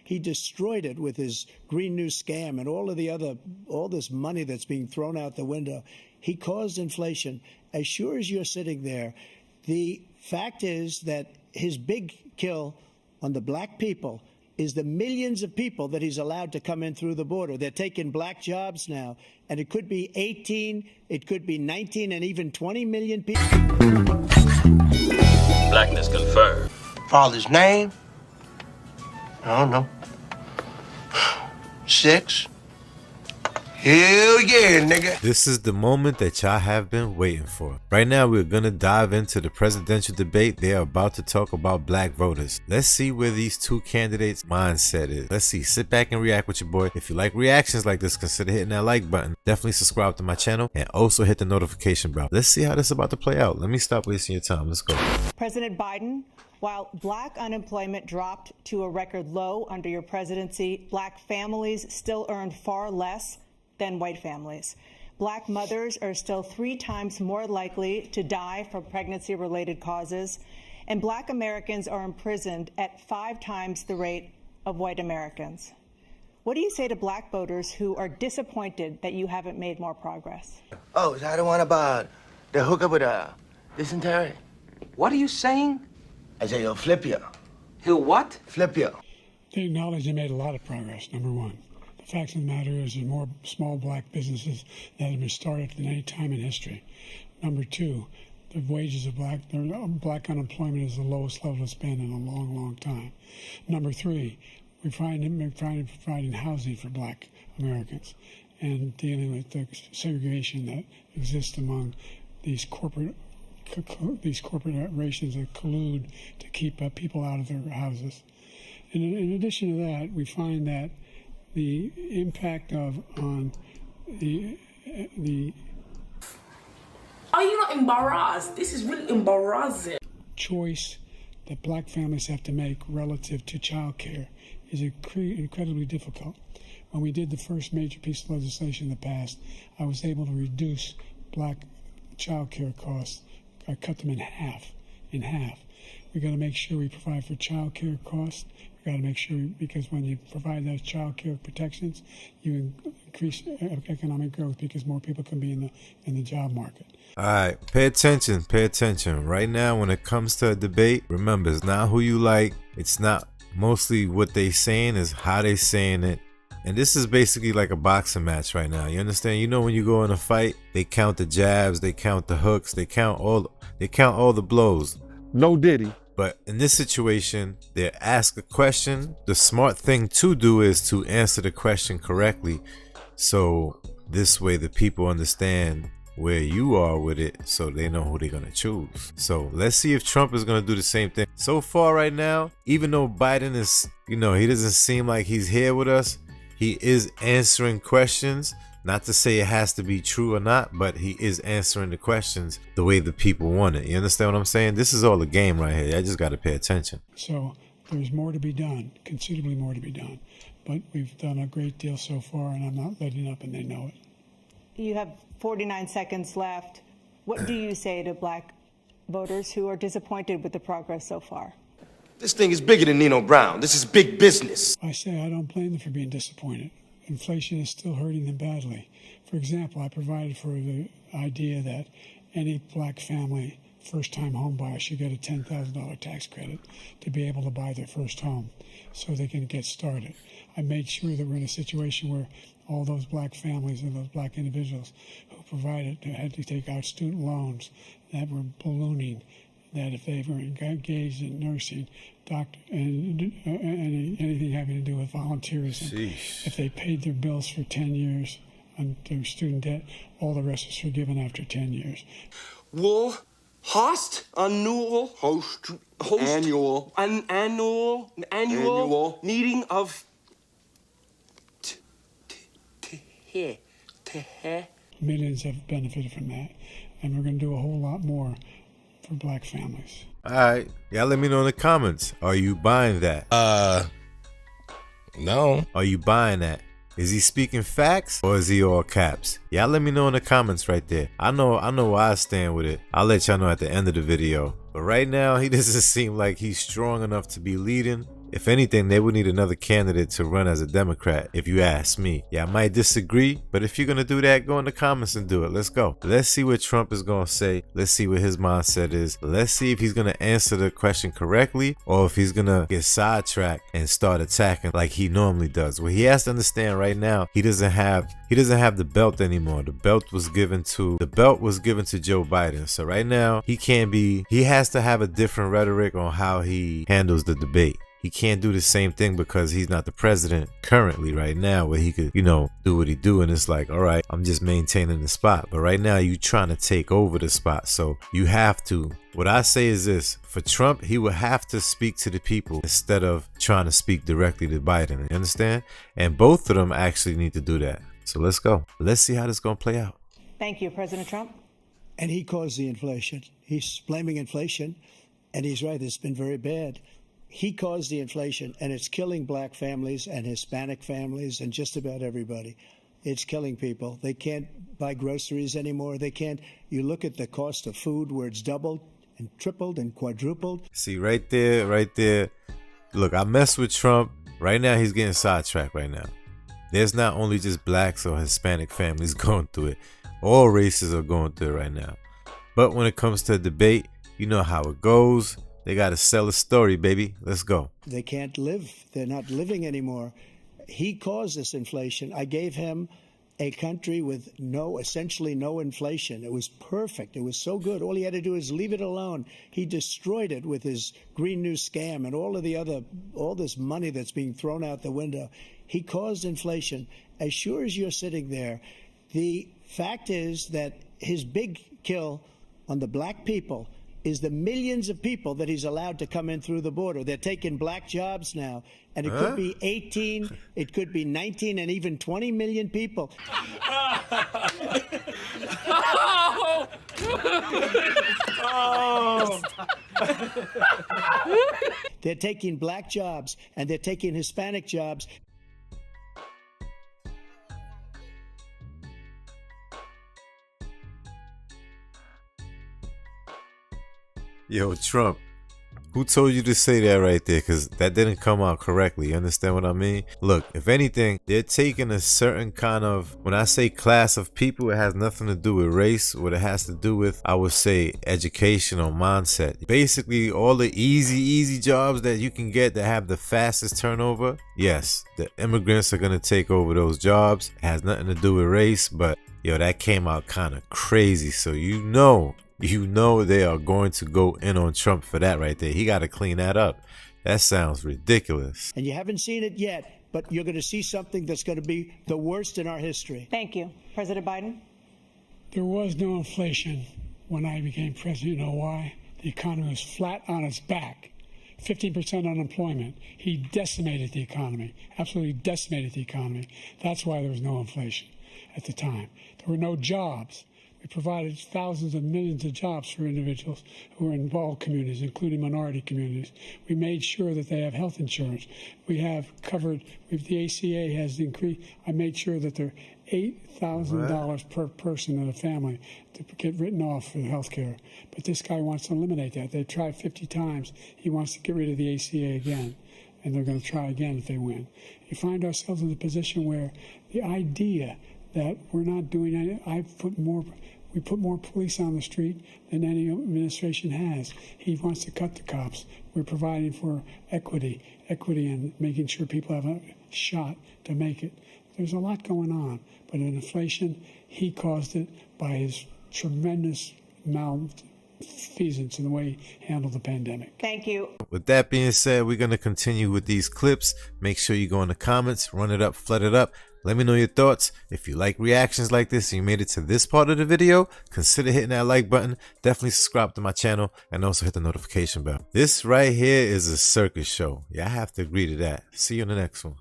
He destroyed it with his Green New Scam and all this money that's being thrown out the window. He caused inflation. As sure as you're sitting there, the fact is that his big kill on the black people is the millions of people that he's allowed to come in through the border. They're taking black jobs now, and it could be 18, it could be 19, and even 20 million people. Blackness confirmed. Father's name? I don't know. 6. Hell yeah, nigga. This is the moment that y'all have been waiting for. Right now, we're gonna dive into the presidential debate. They are about to talk about black voters. Let's see where these two candidates' mindset is. Let's see. Sit back and react with your boy. If you like reactions like this, consider hitting that like button. Definitely subscribe to my channel and also hit the notification bell. Let's see how this is about to play out. Let me stop wasting your time. Let's go. President Biden, while black unemployment dropped to a record low under your presidency, black families still earned far less than white families. Black mothers are still 3 times more likely to die from pregnancy-related causes, and black Americans are imprisoned at 5 times the rate of white Americans. What do you say to black voters who are disappointed that you haven't made more progress? Oh, is that the one about the hookup with dysentery? What are you saying? I say he'll flip you. He'll what? Flip you. They acknowledge they made a lot of progress, number one. The fact of the matter is there's more small black businesses that have been started than any time in history. Number two, the wages of black unemployment is the lowest level it's been in a long, long time. Number three, we're providing housing for black Americans and dealing with the segregation that exists among these corporations that collude to keep people out of their houses. And in addition to that, we find that the impact on the Are you not embarrassed? This is really embarrassing. Choice that black families have to make relative to child care is incredibly difficult. When we did the first major piece of legislation in the past, I was able to reduce black child care costs. I cut them in half. We got to make sure we provide for child care costs. We got to make sure, because when you provide those child care protections, you increase economic growth because more people can be in the job market. All right, pay attention. Right now, when it comes to a debate, remember, it's not who you like. It's not mostly what they saying, is how they saying it. And this is basically like a boxing match right now. You understand? You know, when you go in a fight, they count the jabs, they count the hooks, they count all the blows. No Diddy. But in this situation, they ask a question. The smart thing to do is to answer the question correctly. So this way the people understand where you are with it, so they know who they're going to choose. So let's see if Trump is going to do the same thing. So far right now, even though Biden is, he doesn't seem like he's here with us, he is answering questions. Not to say it has to be true or not, but he is answering the questions the way the people want it. You understand what I'm saying? This is all a game right here. I just got to pay attention. So there's more to be done, considerably more to be done. But we've done a great deal so far, and I'm not letting up, and they know it. You have 49 seconds left. What do you say to black voters who are disappointed with the progress so far? This thing is bigger than Nino Brown. This is big business. I say I don't blame them for being disappointed. Inflation is still hurting them badly. For example, I provided for the idea that any black family, first-time home buyer, should get a $10,000 tax credit to be able to buy their first home so they can get started. I made sure that we're in a situation where all those black families and those black individuals who had to take out student loans that were ballooning, that if they were engaged in nursing, doctor, and anything having to do with volunteerism, Sheesh. if they paid their bills for 10 years on their student debt, all the rest is forgiven after 10 years. Will host annual annual meeting of Millions have benefited from that, and we're going to do a whole lot more for black families. All right, y'all let me know in the comments. Are you buying that? No. Are you buying that? Is he speaking facts or is he all caps? Y'all let me know in the comments right there. I know where I stand with it. I'll let y'all know at the end of the video. But right now, he doesn't seem like he's strong enough to be leading. If anything, they would need another candidate to run as a Democrat, if you ask me. Yeah, I might disagree, but if you're gonna do that, go in the comments and do it. Let's go. Let's see what Trump is gonna say. Let's see what his mindset is. Let's see if he's gonna answer the question correctly or if he's gonna get sidetracked and start attacking like he normally does. Well, he has to understand right now he doesn't have the belt anymore. The belt was given to Joe Biden. So right now he has to have a different rhetoric on how he handles the debate. He can't do the same thing because he's not the president currently right now where he could, do what he do. And it's like, all right, I'm just maintaining the spot. But right now you trying to take over the spot. So you have to. What I say is this. For Trump, he will have to speak to the people instead of trying to speak directly to Biden. You understand? And both of them actually need to do that. So let's go. Let's see how this is going to play out. Thank you, President Trump. And he caused the inflation. He's blaming inflation, and he's right. It's been very bad. He caused the inflation, and it's killing black families and Hispanic families and just about everybody. It's killing people. They can't buy groceries anymore. They can't. You look at the cost of food where it's doubled and tripled and quadrupled. See, right there. Look, I mess with Trump. Right now, he's getting sidetracked right now. There's not only just blacks or Hispanic families going through it. All races are going through it right now. But when it comes to debate, you know how it goes. They got to sell a story, baby. Let's go. They can't live. They're not living anymore. He caused this inflation. I gave him a country with essentially no inflation. It was perfect. It was so good. All he had to do is leave it alone. He destroyed it with his Green New scam and all this money that's being thrown out the window. He caused inflation. As sure as you're sitting there, the fact is that his big kill on the black people is the millions of people that he's allowed to come in through the border. They're taking black jobs now, and it could be 18, it could be 19, and even 20 million people. They're taking black jobs, and they're taking Hispanic jobs. Yo, Trump, who told you to say that right there? Because that didn't come out correctly. You understand what I mean? Look, if anything, they're taking a certain kind of, when I say class of people, it has nothing to do with race. What it has to do with, I would say, education or mindset. Basically, all the easy jobs that you can get that have the fastest turnover, yes, the immigrants are going to take over those jobs. It has nothing to do with race, but yo, that came out kind of crazy. So you know they are going to go in on Trump for that right there. He got to clean that up. That sounds ridiculous. And you haven't seen it yet, but you're going to see something that's going to be the worst in our history. Thank you. President Biden? There was no inflation when I became president. You know why? The economy was flat on its back. 15% unemployment. He decimated the economy, absolutely decimated the economy. That's why there was no inflation at the time. There were no jobs. We provided thousands of millions of jobs for individuals who are in all communities, including minority communities. We made sure that they have health insurance. We have covered, the ACA has increased. I made sure that they're $8,000 per person in a family to get written off for health care. But this guy wants to eliminate that. They've tried 50 times. He wants to get rid of the ACA again, and they're going to try again if they win. You find ourselves in a position where the idea that we're not doing anything, we put more police on the street than any administration has. He wants to cut the cops. We're providing for equity and making sure people have a shot to make it. There's a lot going on, but in inflation, he caused it by his tremendous malfeasance in the way he handled the pandemic. Thank you. With that being said, we're going to continue with these clips. Make sure you go in the comments, run it up, flood it up. Let me know your thoughts. If you like reactions like this and you made it to this part of the video, consider hitting that like button. Definitely subscribe to my channel and also hit the notification bell. This right here is a circus show. Yeah, I have to agree to that. See you in the next one.